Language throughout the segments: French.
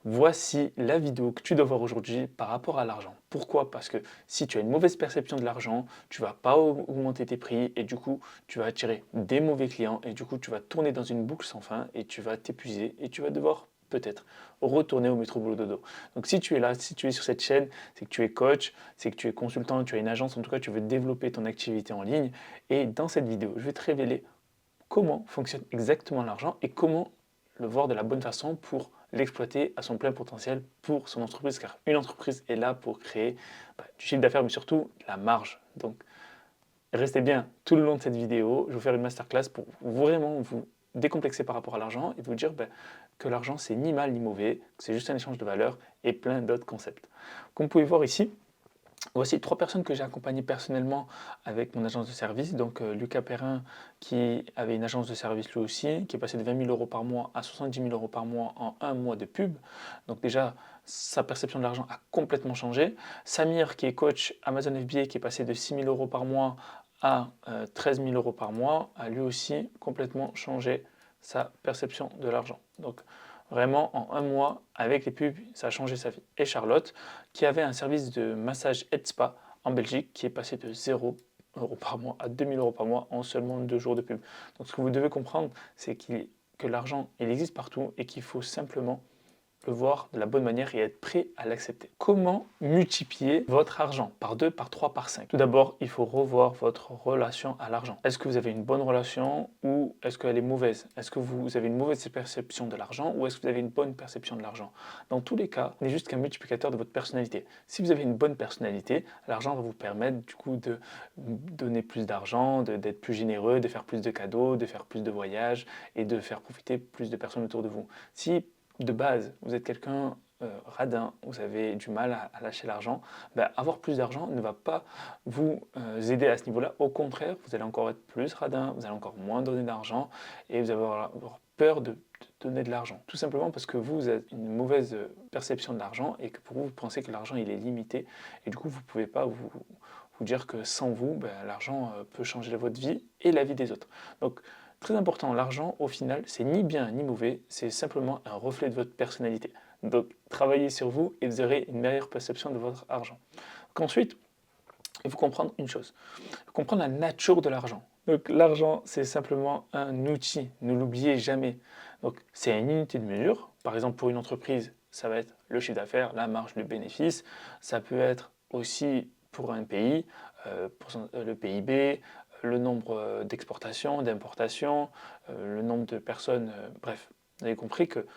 Voici la vidéo que tu dois voir aujourd'hui par rapport à l'argent. Pourquoi? Parce que si tu as une mauvaise perception de l'argent, tu vas pas augmenter tes prix et du coup, tu vas attirer des mauvais clients et du coup, tu vas tourner dans une boucle sans fin et tu vas t'épuiser et tu vas devoir peut-être retourner au métro boulot dodo. Donc si tu es là, si tu es sur cette chaîne, c'est que tu es coach, c'est que tu es consultant, tu as une agence, en tout cas, tu veux développer ton activité en ligne. Et dans cette vidéo, je vais te révéler comment fonctionne exactement l'argent et comment le voir de la bonne façon pour l'exploiter à son plein potentiel pour son entreprise, car une entreprise est là pour créer du chiffre d'affaires, mais surtout la marge. Donc, restez bien tout le long de cette vidéo. Je vais vous faire une masterclass pour vraiment vous décomplexer par rapport à l'argent et vous dire que l'argent, c'est ni mal ni mauvais, que c'est juste un échange de valeurs et plein d'autres concepts. Comme vous pouvez voir ici, voici 3 personnes que j'ai accompagnées personnellement avec mon agence de service. Donc Lucas Perrin qui avait une agence de service lui aussi, qui est passé de 20 000 € par mois à 70 000 € par mois en un mois de pub. Donc déjà, sa perception de l'argent a complètement changé. Samir qui est coach Amazon FBA qui est passé de 6 000 € par mois à 13 000 € par mois, a lui aussi complètement changé sa perception de l'argent. Donc vraiment, en un mois, avec les pubs, ça a changé sa vie. Et Charlotte, qui avait un service de massage Head Spa en Belgique, qui est passé de 0 € par mois à 2 000 € par mois en seulement 2 jours de pub. Donc ce que vous devez comprendre, c'est que l'argent, il existe partout et qu'il faut simplement le voir de la bonne manière et être prêt à l'accepter. Comment multiplier votre argent par 2, par 3, par 5? Tout d'abord, il faut revoir votre relation à l'argent. Est-ce que vous avez une bonne relation ou est-ce qu'elle est mauvaise? Est-ce que vous avez une mauvaise perception de l'argent ou est-ce que vous avez une bonne perception de l'argent? Dans tous les cas, il n'est juste qu'un multiplicateur de votre personnalité. Si vous avez une bonne personnalité, l'argent va vous permettre du coup de donner plus d'argent, d'être plus généreux, de faire plus de cadeaux, de faire plus de voyages et de faire profiter plus de personnes autour de vous. Si de base, vous êtes quelqu'un radin, vous avez du mal à lâcher l'argent, avoir plus d'argent ne va pas vous aider à ce niveau-là. Au contraire, vous allez encore être plus radin, vous allez encore moins donner d'argent et vous allez avoir peur de donner de l'argent. Tout simplement parce que vous avez une mauvaise perception de l'argent et que pour vous, vous pensez que l'argent il est limité et du coup, vous ne pouvez pas vous dire que sans vous, l'argent peut changer votre vie et la vie des autres. Donc, très important, l'argent, au final, c'est ni bien ni mauvais, c'est simplement un reflet de votre personnalité. Donc, travaillez sur vous et vous aurez une meilleure perception de votre argent. Donc, ensuite, il faut comprendre une chose. Il faut comprendre la nature de l'argent. Donc, l'argent, c'est simplement un outil. Ne l'oubliez jamais. Donc, c'est une unité de mesure. Par exemple, pour une entreprise, ça va être le chiffre d'affaires, la marge, le bénéfice. Ça peut être aussi pour un pays, le PIB, le nombre d'exportations, d'importations, le nombre de personnes, bref. Vous avez compris que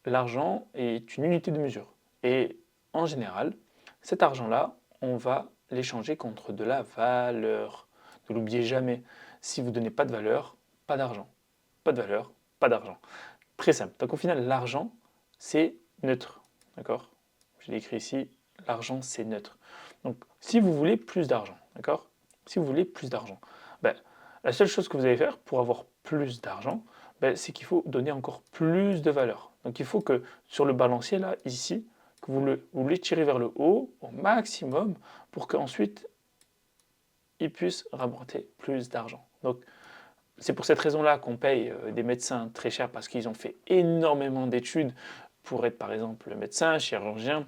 l'argent est une unité de mesure. Et en général, cet argent-là, on va l'échanger contre de la valeur. Ne l'oubliez jamais, si vous ne donnez pas de valeur, pas d'argent. Pas de valeur, pas d'argent. Très simple. Donc au final, l'argent, c'est neutre. D'accord? Je l'ai écrit ici, l'argent, c'est neutre. Donc si vous voulez plus d'argent, d'accord? Si vous voulez plus d'argent, ben, la seule chose que vous allez faire pour avoir plus d'argent, c'est qu'il faut donner encore plus de valeur. Donc il faut que sur le balancier, là, ici, que vous l'étirez vers le haut au maximum pour qu'ensuite, il puisse rapporter plus d'argent. Donc c'est pour cette raison-là qu'on paye des médecins très chers parce qu'ils ont fait énormément d'études pour être par exemple médecin, chirurgien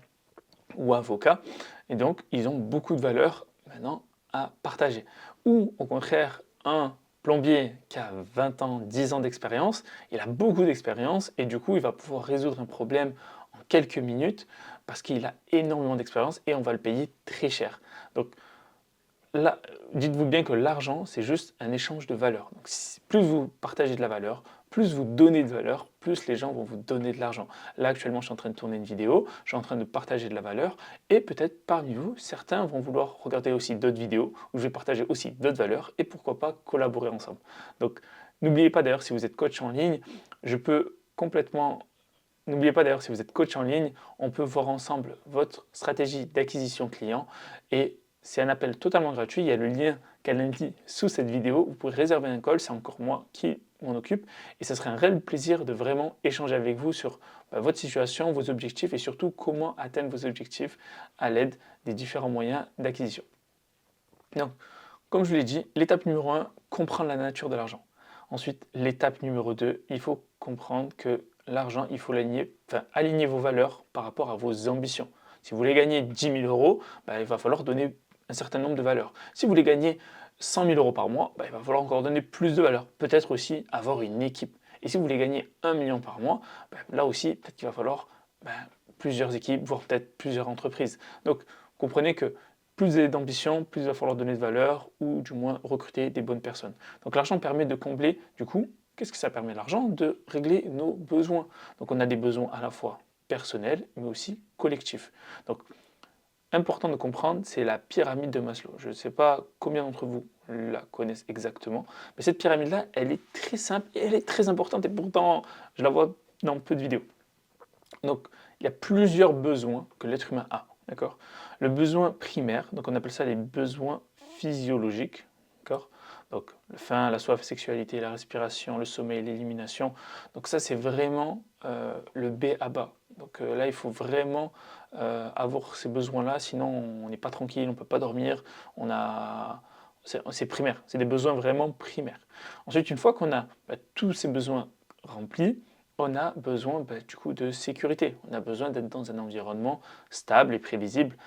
ou avocat. Et donc, ils ont beaucoup de valeur maintenant à partager. Ou au contraire, un plombier qui a 20 ans, 10 ans d'expérience, il a beaucoup d'expérience et du coup, il va pouvoir résoudre un problème en quelques minutes parce qu'il a énormément d'expérience et on va le payer très cher. Donc, là, dites-vous bien que l'argent, c'est juste un échange de valeur. Donc, plus vous partagez de la valeur, plus vous donnez de valeur, plus les gens vont vous donner de l'argent. Là, actuellement, je suis en train de tourner une vidéo, je suis en train de partager de la valeur, et peut-être parmi vous, certains vont vouloir regarder aussi d'autres vidéos où je vais partager aussi d'autres valeurs, et pourquoi pas collaborer ensemble. Donc, n'oubliez pas d'ailleurs, si vous êtes coach en ligne, je peux complètement... N'oubliez pas d'ailleurs, si vous êtes coach en ligne, on peut voir ensemble votre stratégie d'acquisition client et c'est un appel totalement gratuit. Il y a le lien qu'elle indique sous cette vidéo. Vous pouvez réserver un call, c'est encore moi qui m'en occupe. Et ce serait un réel plaisir de vraiment échanger avec vous sur votre situation, vos objectifs et surtout comment atteindre vos objectifs à l'aide des différents moyens d'acquisition. Donc, comme je vous l'ai dit, l'étape numéro 1, comprendre la nature de l'argent. Ensuite, l'étape numéro 2, il faut comprendre que l'argent, il faut aligner vos valeurs par rapport à vos ambitions. Si vous voulez gagner 10 000 euros, il va falloir donner un certain nombre de valeurs. Si vous voulez gagner 100 000 euros par mois, il va falloir encore donner plus de valeurs. Peut-être aussi avoir une équipe. Et si vous voulez gagner 1 million par mois, là aussi, peut-être qu'il va falloir plusieurs équipes, voire peut-être plusieurs entreprises. Donc, comprenez que plus vous avez d'ambition, plus il va falloir donner de valeur ou du moins recruter des bonnes personnes. Donc, l'argent permet de combler, du coup, qu'est-ce que ça permet l'argent? De régler nos besoins. Donc, on a des besoins à la fois personnels, mais aussi collectifs. Donc, important de comprendre, c'est la pyramide de Maslow. Je ne sais pas combien d'entre vous la connaissent exactement, mais cette pyramide-là, elle est très simple et elle est très importante et pourtant, je la vois dans peu de vidéos. Donc, il y a plusieurs besoins que l'être humain a, d'accord? Le besoin primaire, donc on appelle ça les besoins physiologiques, d'accord? Donc, le faim, la soif, la sexualité, la respiration, le sommeil, l'élimination. Donc ça, c'est vraiment le B à bas. Donc là, il faut vraiment avoir ces besoins-là, sinon on n'est pas tranquille, on ne peut pas dormir, c'est primaire, c'est des besoins vraiment primaires. Ensuite, une fois qu'on a tous ces besoins remplis, on a besoin du coup de sécurité. On a besoin d'être dans un environnement stable et prévisible,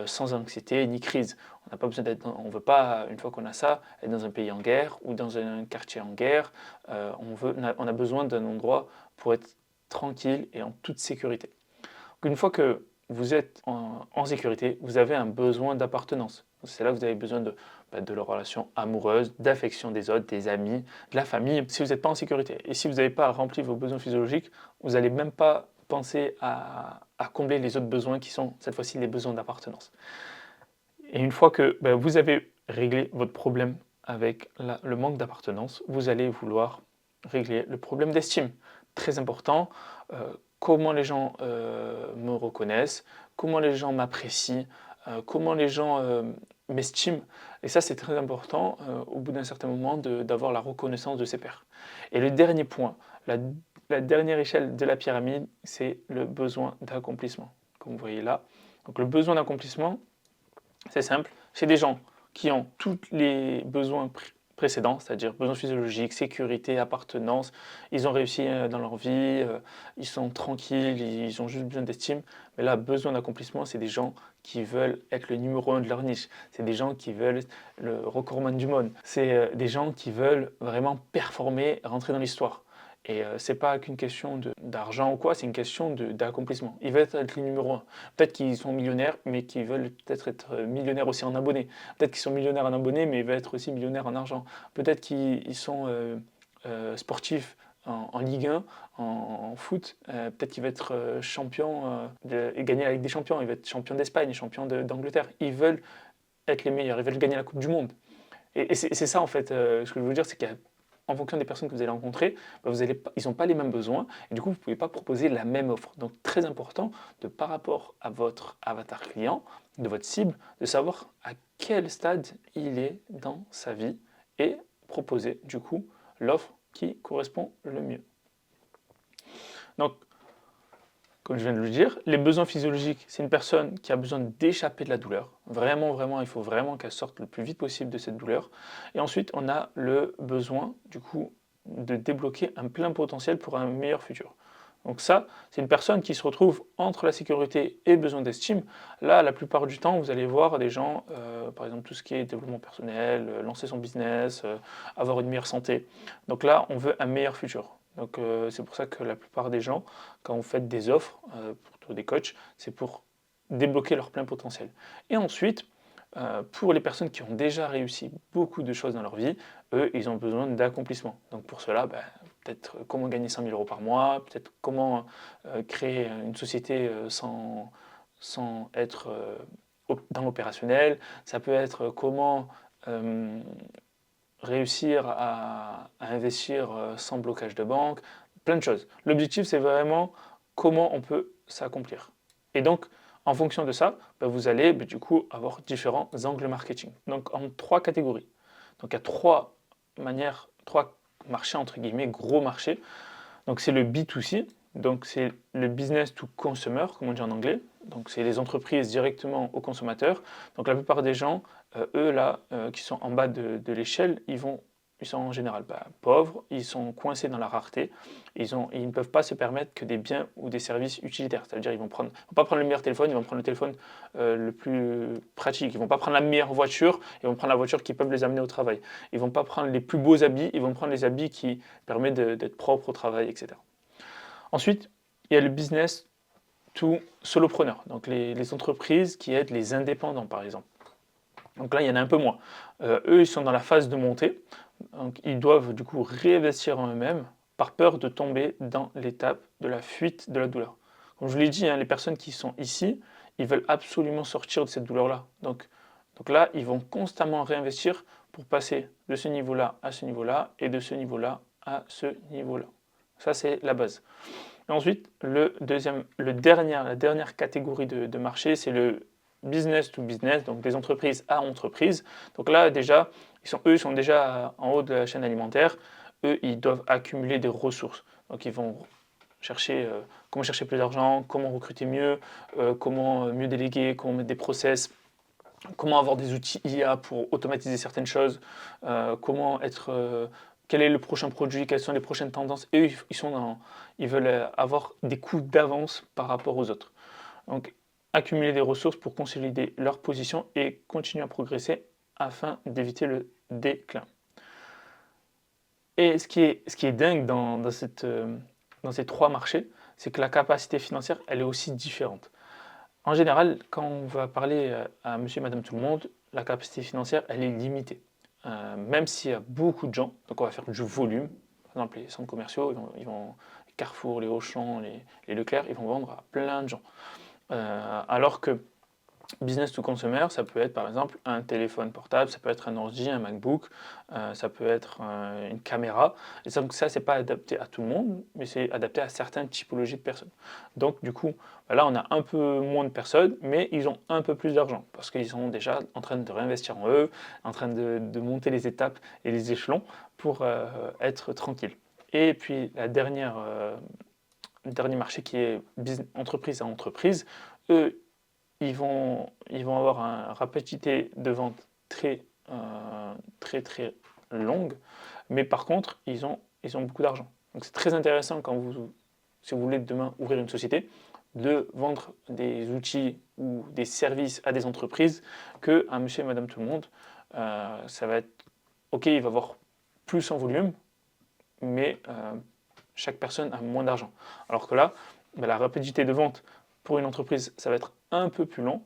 sans anxiété ni crise. On n'a pas besoin on veut pas, une fois qu'on a ça, être dans un pays en guerre ou dans un quartier en guerre. On a besoin d'un endroit pour être tranquille et en toute sécurité. Donc, une fois que vous êtes en sécurité, vous avez un besoin d'appartenance. C'est là que vous avez besoin de la relation amoureuse, d'affection des autres, des amis, de la famille, si vous n'êtes pas en sécurité. Et si vous n'avez pas rempli vos besoins physiologiques, vous n'allez même pas penser à combler les autres besoins qui sont cette fois-ci les besoins d'appartenance. Et une fois que vous avez réglé votre problème avec le manque d'appartenance, vous allez vouloir régler le problème d'estime. Très important, comment les gens me reconnaissent, comment les gens m'apprécient, comment les gens m'estiment. Et ça, c'est très important au bout d'un certain moment d'avoir la reconnaissance de ses pairs. Et le dernier point, la dernière échelle de la pyramide, c'est le besoin d'accomplissement. Comme vous voyez là. Donc le besoin d'accomplissement, c'est simple, c'est des gens qui ont tous les besoins précédents, c'est-à-dire besoins physiologiques, sécurité, appartenance, ils ont réussi dans leur vie, ils sont tranquilles, ils ont juste besoin d'estime. Mais là, besoin d'accomplissement, c'est des gens qui veulent être le numéro 1 de leur niche, c'est des gens qui veulent le recordman du monde, c'est des gens qui veulent vraiment performer, rentrer dans l'histoire. Et c'est pas qu'une question d'argent ou quoi, c'est une question d'accomplissement. Ils veulent être les numéro 1. Peut-être qu'ils sont millionnaires, mais qu'ils veulent peut-être être millionnaires aussi en abonnés. Peut-être qu'ils sont millionnaires en abonnés, mais ils veulent être aussi millionnaires en argent. Peut-être qu'ils sont sportifs en Ligue 1, en foot. Peut-être qu'ils veulent être champions et gagner avec des champions. Ils veulent être champions d'Espagne, champions d'Angleterre. Ils veulent être les meilleurs, ils veulent gagner la Coupe du Monde. Et c'est ça en fait, ce que je veux vous dire, c'est qu'en fonction des personnes que vous allez rencontrer, ils n'ont pas les mêmes besoins et du coup vous ne pouvez pas proposer la même offre. Donc très important par rapport à votre avatar client, de votre cible, de savoir à quel stade il est dans sa vie et proposer du coup l'offre qui correspond le mieux. Donc comme je viens de le dire, les besoins physiologiques, c'est une personne qui a besoin d'échapper de la douleur. Vraiment, vraiment, il faut vraiment qu'elle sorte le plus vite possible de cette douleur. Et ensuite, on a le besoin, du coup, de débloquer un plein potentiel pour un meilleur futur. Donc ça, c'est une personne qui se retrouve entre la sécurité et besoin d'estime. Là, la plupart du temps, vous allez voir des gens, par exemple, tout ce qui est développement personnel, lancer son business, avoir une meilleure santé. Donc là, on veut un meilleur futur. Donc c'est pour ça que la plupart des gens, quand vous faites des offres pour des coachs, c'est pour débloquer leur plein potentiel. Et ensuite, pour les personnes qui ont déjà réussi beaucoup de choses dans leur vie, eux, ils ont besoin d'accomplissement. Donc pour cela, peut-être comment gagner 100 000 euros par mois, peut-être comment créer une société sans être dans l'opérationnel, ça peut être comment réussir à investir sans blocage de banque, plein de choses. L'objectif, c'est vraiment comment on peut s'accomplir. Et donc, en fonction de ça, vous allez du coup avoir différents angles marketing. Donc, en 3 catégories. Donc, il y a 3 manières, 3 marchés, entre guillemets, gros marchés. Donc, c'est le B2C, donc c'est le business to consumer, comme on dit en anglais. Donc, c'est les entreprises directement aux consommateurs. Donc, la plupart des gens, eux là, qui sont en bas de l'échelle, ils vont ils sont en général pauvres, ils sont coincés dans la rareté, ils ne peuvent pas se permettre que des biens ou des services utilitaires. C'est-à-dire ils vont pas prendre le meilleur téléphone, ils vont prendre le téléphone le plus pratique. Ils vont pas prendre la meilleure voiture, ils vont prendre la voiture qui peut les amener au travail. Ils vont pas prendre les plus beaux habits, ils vont prendre les habits qui permettent d'être propres au travail, etc. Ensuite, il y a le business to solopreneur, donc les entreprises qui aident les indépendants par exemple. Donc là, il y en a un peu moins. Eux, ils sont dans la phase de montée, donc ils doivent du coup réinvestir en eux-mêmes par peur de tomber dans l'étape de la fuite de la douleur. Comme je vous l'ai dit, hein, les personnes qui sont ici, ils veulent absolument sortir de cette douleur-là. Donc là, ils vont constamment réinvestir pour passer de ce niveau-là à ce niveau-là et de ce niveau-là à ce niveau-là. Ça, c'est la base. Et ensuite, la dernière catégorie de marché, c'est le business to business, donc des entreprises à entreprises. Donc là, déjà, ils sont déjà en haut de la chaîne alimentaire. Eux, ils doivent accumuler des ressources. Donc ils vont chercher comment chercher plus d'argent, comment recruter mieux, comment mieux déléguer, comment mettre des process, comment avoir des outils IA pour automatiser certaines choses, quel est le prochain produit, quelles sont les prochaines tendances. Et eux, ils veulent avoir des coups d'avance par rapport aux autres. Donc, accumuler des ressources pour consolider leur position et continuer à progresser afin d'éviter le déclin. Et ce qui est dingue dans ces trois marchés, c'est que la capacité financière, elle est aussi différente. En général, quand on va parler à monsieur et madame tout le monde, la capacité financière, elle est limitée. Même s'il y a beaucoup de gens, donc on va faire du volume. Par exemple, les centres commerciaux, les Carrefour, les Auchan, les Leclerc, ils vont vendre à plein de gens. Alors que business to consumer, ça peut être par exemple un téléphone portable, ça peut être un ordi, un MacBook, ça peut être une caméra. Et donc ça, c'est pas adapté à tout le monde, mais c'est adapté à certaines typologies de personnes. Donc du coup, là, on a un peu moins de personnes, mais ils ont un peu plus d'argent parce qu'ils sont déjà en train de réinvestir en eux, en train de monter les étapes et les échelons pour être tranquille. Et puis le dernier marché qui est entreprise à entreprise, eux, ils vont avoir une rapidité de vente très longue, mais par contre, ils ont beaucoup d'argent. Donc c'est très intéressant si vous voulez demain ouvrir une société, de vendre des outils ou des services à des entreprises que à monsieur et madame tout le monde. Ça va être, ok, il va avoir plus en volume, mais chaque personne a moins d'argent. Alors que là, la rapidité de vente pour une entreprise, ça va être un peu plus long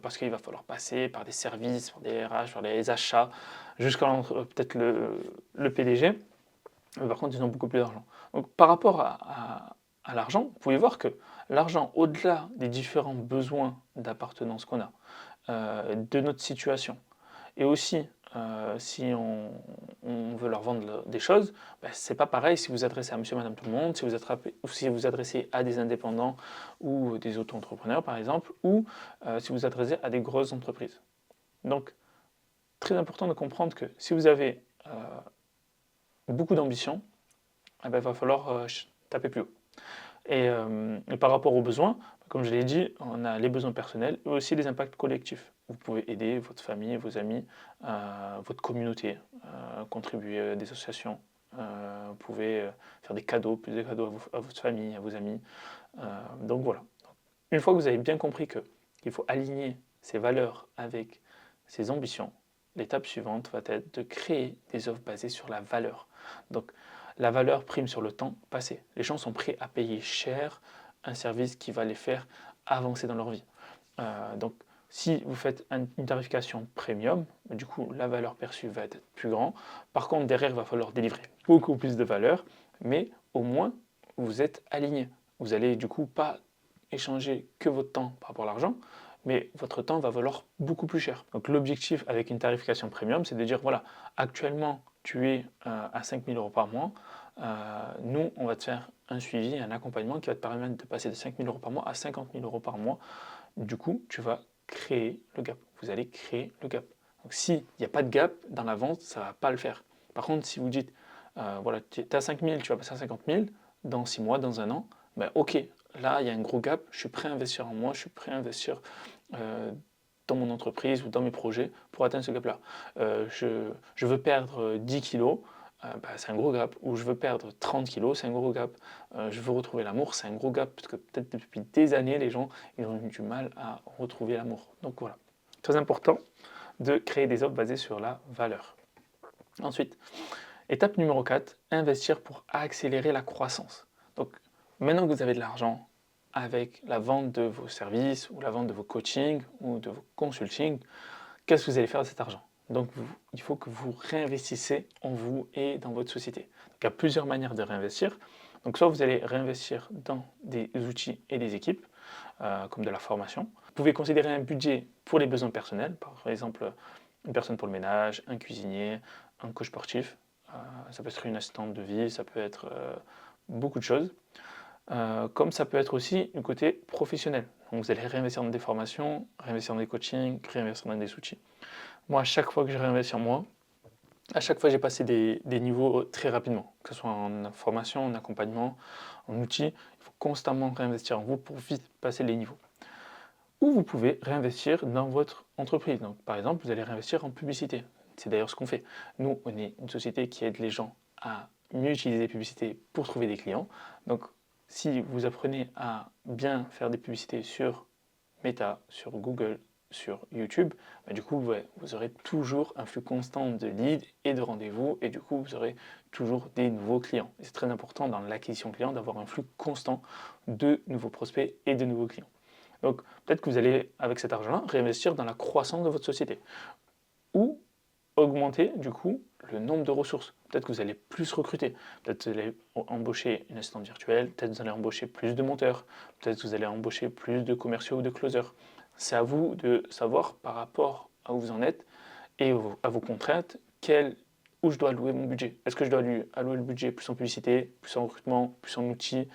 parce qu'il va falloir passer par des services, par des RH, par les achats, jusqu'à peut-être le PDG. Mais par contre, ils ont beaucoup plus d'argent. Donc, par rapport à l'argent, vous pouvez voir que l'argent, au-delà des différents besoins d'appartenance qu'on a, de notre situation, et aussi si on veut leur vendre des choses, c'est pas pareil si vous adressez à monsieur et madame tout le monde, si vous adressez à des indépendants ou des auto-entrepreneurs par exemple, ou si vous adressez à des grosses entreprises. Donc, très important de comprendre que si vous avez beaucoup d'ambition, il va falloir taper plus haut. Et par rapport aux besoins, comme je l'ai dit, on a les besoins personnels et aussi les impacts collectifs. Vous pouvez aider votre famille, vos amis, votre communauté, contribuer à des associations. Vous pouvez faire des cadeaux, plus de cadeaux à votre famille, à vos amis. Donc voilà. Une fois que vous avez bien compris qu'il faut aligner ses valeurs avec ses ambitions, l'étape suivante va être de créer des offres basées sur la valeur. Donc la valeur prime sur le temps passé. Les gens sont prêts à payer cher un service qui va les faire avancer dans leur vie. Donc si vous faites une tarification premium, du coup la valeur perçue va être plus grande. Par contre, derrière, il va falloir délivrer beaucoup plus de valeur, mais au moins vous êtes aligné. Vous allez du coup pas échanger que votre temps par rapport à l'argent, mais votre temps va valoir beaucoup plus cher. Donc l'objectif avec une tarification premium, c'est de dire, voilà, actuellement tu es à 5 000 euros par mois, nous on va te faire un suivi, un accompagnement qui va te permettre de passer de 5 000 euros par mois à 50 000 euros par mois. Du coup, tu vas créer le gap. Vous allez créer le gap. Donc s'il n'y a pas de gap dans la vente, ça ne va pas le faire. Par contre, si vous dites, voilà, tu es à 5 000, tu vas passer à 50 000, dans 6 mois, dans un an, ok, là, il y a un gros gap, je suis prêt à investir en moi, je suis prêt à investir dans mon entreprise ou dans mes projets pour atteindre ce gap-là. Je veux perdre 10 kilos, c'est un gros gap. Ou je veux perdre 30 kilos, c'est un gros gap. Je veux retrouver l'amour, c'est un gros gap, parce que peut-être depuis des années, les gens ils ont eu du mal à retrouver l'amour. Donc voilà, très important de créer des offres basées sur la valeur. Ensuite, étape numéro 4, investir pour accélérer la croissance. Donc maintenant que vous avez de l'argent avec la vente de vos services ou la vente de vos coachings ou de vos consultings, qu'est-ce que vous allez faire de cet argent? Donc il faut que vous réinvestissez en vous et dans votre société. Donc, il y a plusieurs manières de réinvestir. Donc soit vous allez réinvestir dans des outils et des équipes, comme de la formation. Vous pouvez considérer un budget pour les besoins personnels, par exemple une personne pour le ménage, un cuisinier, un coach sportif. Ça peut être une assistante de vie, ça peut être beaucoup de choses. Comme ça peut être aussi du côté professionnel. Donc vous allez réinvestir dans des formations, réinvestir dans des coachings, réinvestir dans des outils. Moi, à chaque fois que je réinvestis en moi, à chaque fois j'ai passé des niveaux très rapidement, que ce soit en formation, en accompagnement, en outils. Il faut constamment réinvestir en vous pour vite passer les niveaux. Ou vous pouvez réinvestir dans votre entreprise. Donc, par exemple, vous allez réinvestir en publicité. C'est d'ailleurs ce qu'on fait. Nous, on est une société qui aide les gens à mieux utiliser les publicités pour trouver des clients. Donc, si vous apprenez à bien faire des publicités sur Meta, sur Google, sur YouTube, du coup, vous aurez toujours un flux constant de leads et de rendez-vous, et du coup, vous aurez toujours des nouveaux clients. C'est très important dans l'acquisition client d'avoir un flux constant de nouveaux prospects et de nouveaux clients. Donc, peut-être que vous allez, avec cet argent-là, réinvestir dans la croissance de votre société. Ou augmenter, du coup, le nombre de ressources. Peut-être que vous allez plus recruter. Peut-être que vous allez embaucher une assistante virtuelle. Peut-être que vous allez embaucher plus de monteurs. Peut-être que vous allez embaucher plus de commerciaux ou de closers. C'est à vous de savoir, par rapport à où vous en êtes et à vos contraintes, où je dois allouer mon budget. Est-ce que je dois lui allouer le budget plus en publicité, plus en recrutement, plus en outils,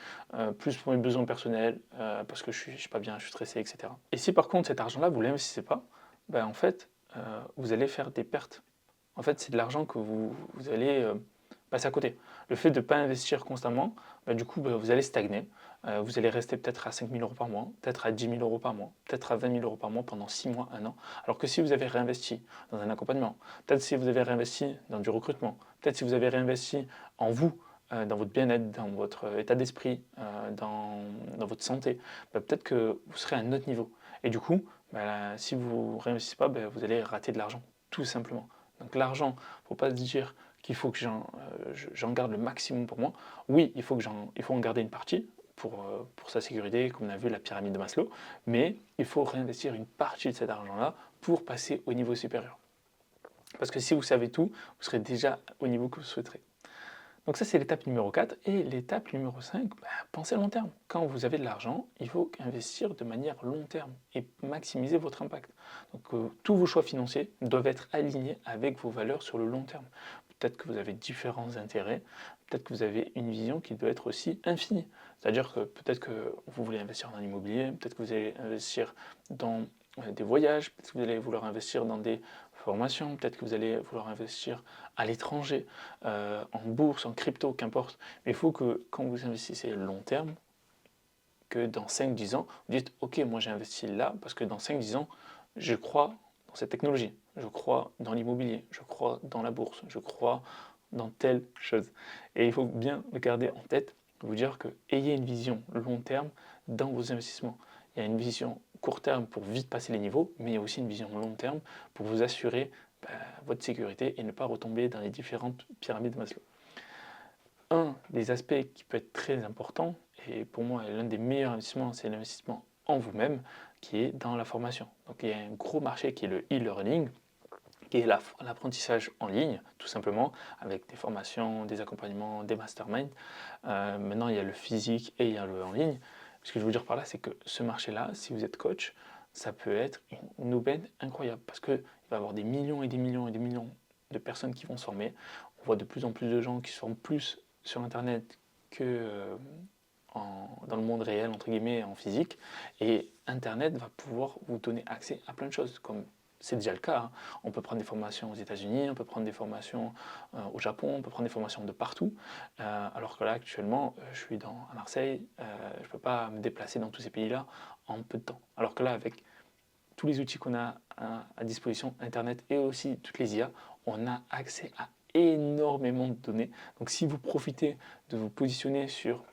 plus pour mes besoins personnels, parce que je ne suis pas bien, je suis stressé, etc. Et si par contre cet argent-là, vous ne l'investissez pas, en fait, vous allez faire des pertes. En fait, c'est de l'argent que vous allez passer à côté. Le fait de ne pas investir constamment, du coup, vous allez stagner. Vous allez rester peut-être à 5 000 euros par mois, peut-être à 10 000 euros par mois, peut-être à 20 000 euros par mois pendant 6 mois, 1 an. Alors que si vous avez réinvesti dans un accompagnement, peut-être si vous avez réinvesti dans du recrutement, peut-être si vous avez réinvesti en vous, dans votre bien-être, dans votre état d'esprit, dans votre santé, peut-être que vous serez à un autre niveau. Et du coup, si vous ne réinvestissez pas, vous allez rater de l'argent, tout simplement. Donc l'argent, il ne faut pas se dire qu'il faut que j'en garde le maximum pour moi. Oui, il faut en garder une partie pour sa sécurité, comme on a vu la pyramide de Maslow, mais il faut réinvestir une partie de cet argent-là pour passer au niveau supérieur. Parce que si vous savez tout, vous serez déjà au niveau que vous souhaiterez. Donc ça, c'est l'étape numéro 4. Et l'étape numéro 5, pensez long terme. Quand vous avez de l'argent, il faut investir de manière long terme et maximiser votre impact. Donc tous vos choix financiers doivent être alignés avec vos valeurs sur le long terme. Peut-être que vous avez différents intérêts, peut-être que vous avez une vision qui doit être aussi infinie. C'est-à-dire que peut-être que vous voulez investir dans l'immobilier, peut-être que vous allez investir dans des voyages, peut-être que vous allez vouloir investir dans des formations, peut-être que vous allez vouloir investir à l'étranger, en bourse, en crypto, qu'importe. Mais il faut que quand vous investissez long terme, que dans 5-10 ans, vous dites ok, moi j'ai investi là parce que dans 5-10 ans, je crois dans cette technologie, je crois dans l'immobilier, je crois dans la bourse, je crois dans telle chose. Et il faut bien le garder en tête, vous dire que ayez une vision long terme dans vos investissements. Il y a une vision court terme pour vite passer les niveaux, mais il y a aussi une vision long terme pour vous assurer votre sécurité et ne pas retomber dans les différentes pyramides de Maslow. Un des aspects qui peut être très important, et pour moi l'un des meilleurs investissements, c'est l'investissement en vous-même, qui est dans la formation. Donc il y a un gros marché qui est le e-learning, qui est l'apprentissage en ligne, tout simplement, avec des formations, des accompagnements, des masterminds. Maintenant, il y a le physique et il y a le en ligne. Ce que je veux dire par là, c'est que ce marché-là, si vous êtes coach, ça peut être une aubaine incroyable, parce qu'il va y avoir des millions et des millions et des millions de personnes qui vont se former. On voit de plus en plus de gens qui se forment plus sur Internet que dans le monde réel, entre guillemets, en physique. Et Internet va pouvoir vous donner accès à plein de choses, comme c'est déjà le cas. Hein. On peut prendre des formations aux États-Unis, on peut prendre des formations au Japon, on peut prendre des formations de partout. Alors que là, actuellement, je suis à Marseille, je ne peux pas me déplacer dans tous ces pays-là en peu de temps. Alors que là, avec tous les outils qu'on a à disposition, Internet et aussi toutes les IA, on a accès à énormément de données. Donc si vous profitez de vous positionner sur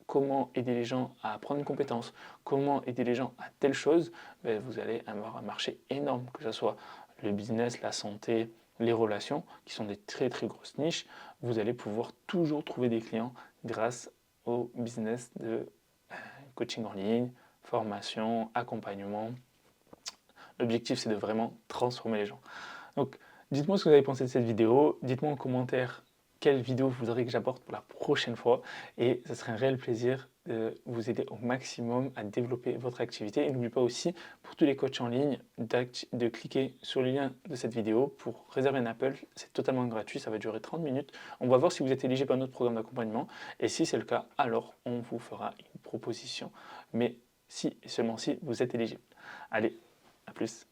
comment aider les gens à apprendre une compétence, comment aider les gens à telle chose, ben vous allez avoir un marché énorme, que ce soit le business, la santé, les relations, qui sont des très très grosses niches. Vous allez pouvoir toujours trouver des clients grâce au business de coaching en ligne, formation, accompagnement. L'objectif, c'est de vraiment transformer les gens. Donc, dites-moi ce que vous avez pensé de cette vidéo. Dites-moi en commentaire quelle vidéo vous voudrez que j'apporte pour la prochaine fois. Et ce serait un réel plaisir de vous aider au maximum à développer votre activité. Et n'oubliez pas aussi, pour tous les coachs en ligne, de cliquer sur le lien de cette vidéo pour réserver un appel. C'est totalement gratuit, ça va durer 30 minutes. On va voir si vous êtes éligible à notre programme d'accompagnement. Et si c'est le cas, alors on vous fera une proposition. Mais si et seulement si vous êtes éligible. Allez, à plus.